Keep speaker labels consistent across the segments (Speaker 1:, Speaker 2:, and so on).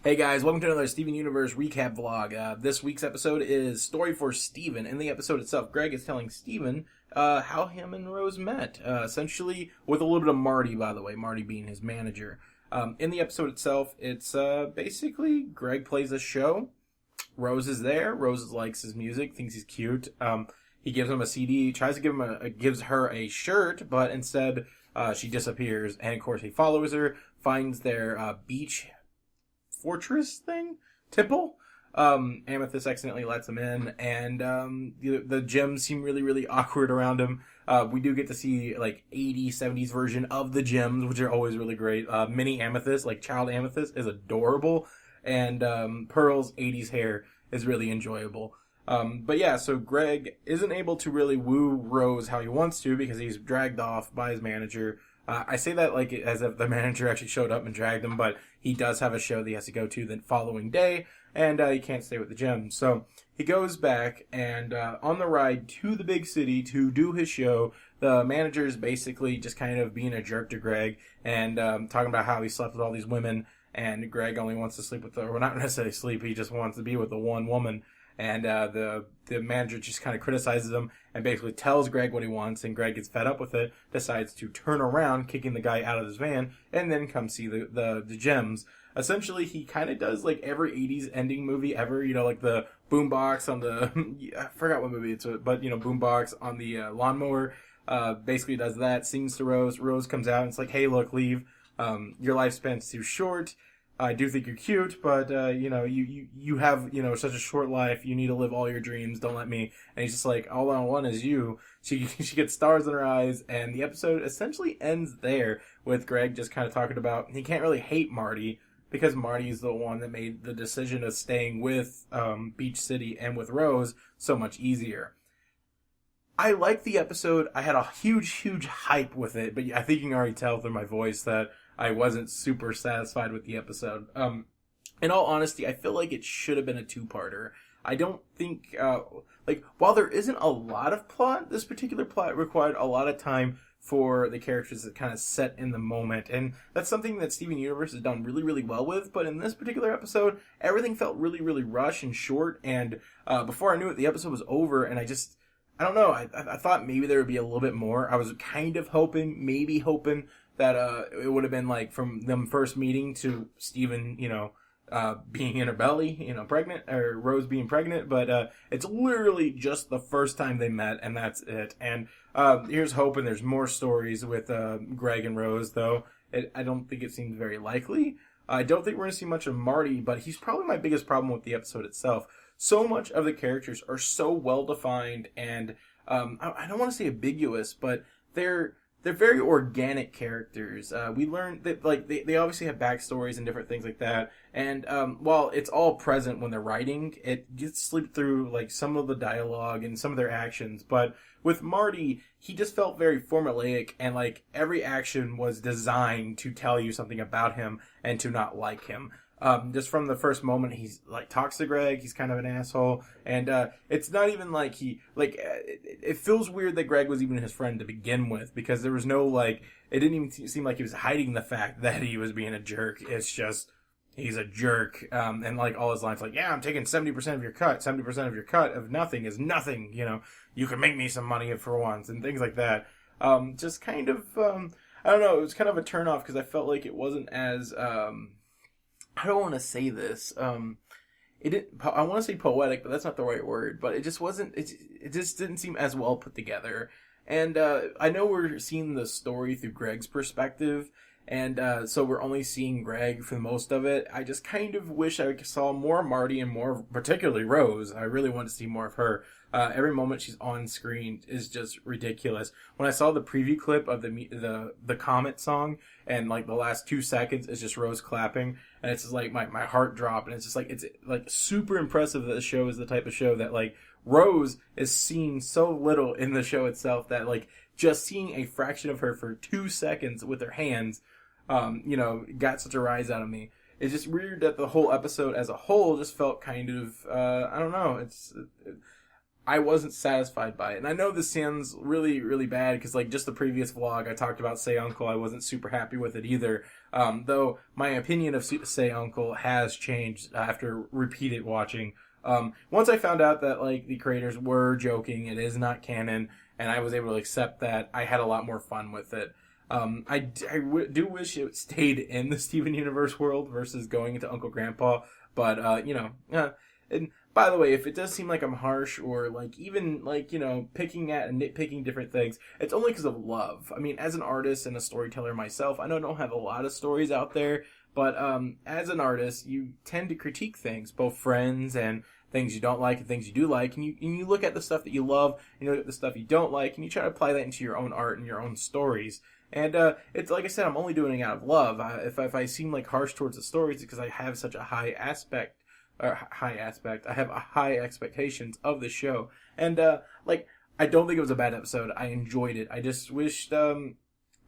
Speaker 1: Hey guys, welcome to another Steven Universe recap vlog. This week's episode is Story for Steven. In the episode itself, Greg is telling Steven how him and Rose met. Essentially, with a little bit of Marty, by the way, Marty being his manager. In the episode itself, it's basically Greg plays a show. Rose is there. Rose likes his music, thinks he's cute. He gives him a CD, tries to give him gives her a shirt, but instead she disappears. And of course, he follows her, finds their beach fortress thing, temple. Amethyst accidentally lets him in, and the gems seem really, really awkward around him. We do get to see like 80s, 70s version of the gems, which are always really great. Mini Amethyst, like child Amethyst, is adorable, and Pearl's 80s hair is really enjoyable. But yeah, so Greg isn't able to really woo Rose how he wants to because he's dragged off by his manager. I say that like as if the manager actually showed up and dragged him, but he does have a show that he has to go to the following day, and he can't stay with the gems. So he goes back, and on the ride to the big city to do his show, the manager's basically just kind of being a jerk to Greg and talking about how he slept with all these women, and Greg only wants to sleep with or not necessarily sleep, he just wants to be with the one woman. And the manager just kind of criticizes him and basically tells Greg what he wants, and Greg gets fed up with it, decides to turn around, kicking the guy out of his van, and then come see the gems. Essentially, he kind of does like every 80s ending movie ever, like the boombox on the, I forgot what movie it's, but boombox on the lawnmower, basically does that, sings to Rose. Rose comes out and it's like, hey, look, leave. Your lifespan's too short. I do think you're cute, but, you have, such a short life. You need to live all your dreams. Don't let me. And he's just like, all I want is you. She gets stars in her eyes, and the episode essentially ends there with Greg just kind of talking about, he can't really hate Marty because Marty's the one that made the decision of staying with, Beach City and with Rose so much easier. I liked the episode. I had a huge hype with it, but I think you can already tell through my voice that I wasn't super satisfied with the episode. In all honesty, I feel like it should have been a two-parter. I don't think, while there isn't a lot of plot, this particular plot required a lot of time for the characters to kind of set in the moment. And that's something that Steven Universe has done really, really well with. But in this particular episode, everything felt really, really rushed and short. And before I knew it, the episode was over. And I don't know. I thought maybe there would be a little bit more. I was kind of hoping that it would have been like from them first meeting to Steven, being in her belly, pregnant, or Rose being pregnant, but it's literally just the first time they met, and that's it. And here's hoping there's more stories with Greg and Rose, though. I don't think it seems very likely. I don't think we're going to see much of Marty, but he's probably my biggest problem with the episode itself. So much of the characters are so well-defined, and I don't want to say ambiguous, but they're very organic characters. We learned that they obviously have backstories and different things like that. And while it's all present when they're writing, it gets slipped through like some of the dialogue and some of their actions. But with Marty, he just felt very formulaic, and like every action was designed to tell you something about him and to not like him. Just from the first moment he's like talks to Greg, he's kind of an asshole, and it's not even like it feels weird that Greg was even his friend to begin with, because there was no it didn't even seem like he was hiding the fact that he was being a jerk. It's just he's a jerk, and like all his lines like, yeah, I'm taking 70% of your cut. 70% of your cut of nothing is nothing. You can make me some money for once, and things like that. Just kind of I don't know. It was kind of a turnoff because I felt like it wasn't as I don't want to say this. I want to say poetic, but that's not the right word. But it just wasn't. It just didn't seem as well put together. And I know we're seeing the story through Greg's perspective, and so we're only seeing Greg for most of it. I just kind of wish I saw more Marty and more, particularly Rose. I really want to see more of her. Every moment she's on screen is just ridiculous. When I saw the preview clip of the Comet song, and like the last 2 seconds is just Rose clapping, and it's just like my heart dropped, and it's just like it's like super impressive that the show is the type of show that like Rose is seen so little in the show itself that like just seeing a fraction of her for 2 seconds with her hands, got such a rise out of me. It's just weird that the whole episode as a whole just felt kind of I don't know. I wasn't satisfied by it. And I know this sounds really, really bad because, like, just the previous vlog, I talked about Say Uncle. I wasn't super happy with it either. Though my opinion of Say Uncle has changed after repeated watching. Once I found out that, like, the creators were joking, it is not canon, and I was able to accept that, I had a lot more fun with it. I do wish it stayed in the Steven Universe world versus going into Uncle Grandpa, but, and by the way, if it does seem like I'm harsh or, like, even, like, picking at and nitpicking different things, it's only because of love. I mean, as an artist and a storyteller myself, I know I don't have a lot of stories out there, but as an artist, you tend to critique things, both friends and things you don't like and things you do like, and you look at the stuff that you love, and you look at the stuff you don't like, and you try to apply that into your own art and your own stories. And it's like I said, I'm only doing it out of love. If I seem like harsh towards the stories, it's because I have such a high aspect. I have high expectations of the show, and I don't think it was a bad episode. I enjoyed it. I just wished the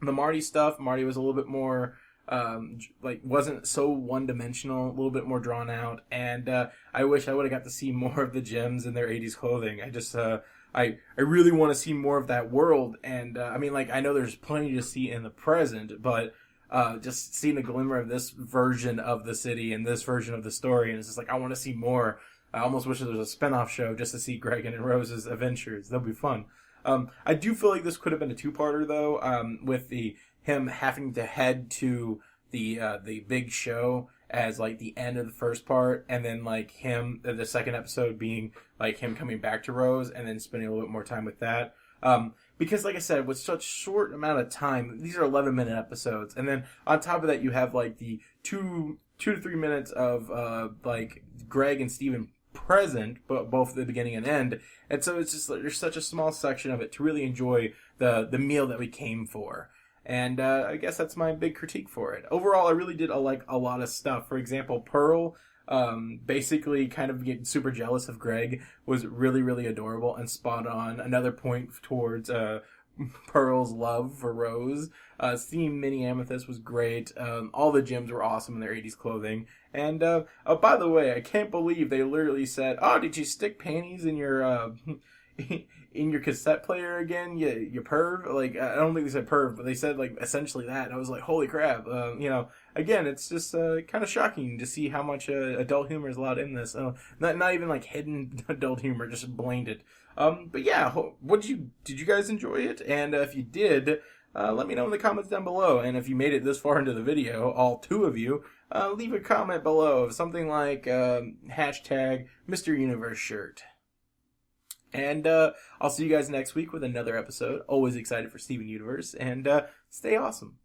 Speaker 1: Marty stuff. Marty was a little bit more wasn't so one-dimensional, a little bit more drawn out, and I wish I would have got to see more of the gems in their 80s clothing. I just I really want to see more of that world, and I mean, like, I know there's plenty to see in the present, but just seeing a glimmer of this version of the city and this version of the story, and it's just like, I want to see more. I almost wish there was a spin-off show just to see Greg and Rose's adventures. That'll be fun. I do feel like this could have been a two-parter, though, with him having to head to the big show as, like, the end of the first part, and then, like, the second episode being, like, him coming back to Rose, and then spending a little bit more time with that. Because, like I said, with such short amount of time, these are 11-minute episodes, and then on top of that, you have, like, the 2 to 3 minutes of, like, Greg and Steven present, but both at the beginning and end, and so it's just, like, there's such a small section of it to really enjoy the meal that we came for. And I guess that's my big critique for it. Overall, I really did like a lot of stuff. For example, Pearl, basically kind of getting super jealous of Greg, was really, really adorable and spot on. Another point towards Pearl's love for Rose. Seeing Minnie Amethyst was great. All the gems were awesome in their 80s clothing. And by the way, I can't believe they literally said, "Oh, did you stick panties in your in your cassette player again, you perv?" Like, I don't think they said perv, but they said, like, essentially that. And I was like, holy crap. Again, it's just kind of shocking to see how much adult humor is allowed in this. Not even, like, hidden adult humor, just blatant. But yeah, did you guys enjoy it? And if you did, let me know in the comments down below. And if you made it this far into the video, all two of you, leave a comment below of something like hashtag Mr. Universe shirt. And I'll see you guys next week with another episode. Always excited for Steven Universe, and stay awesome.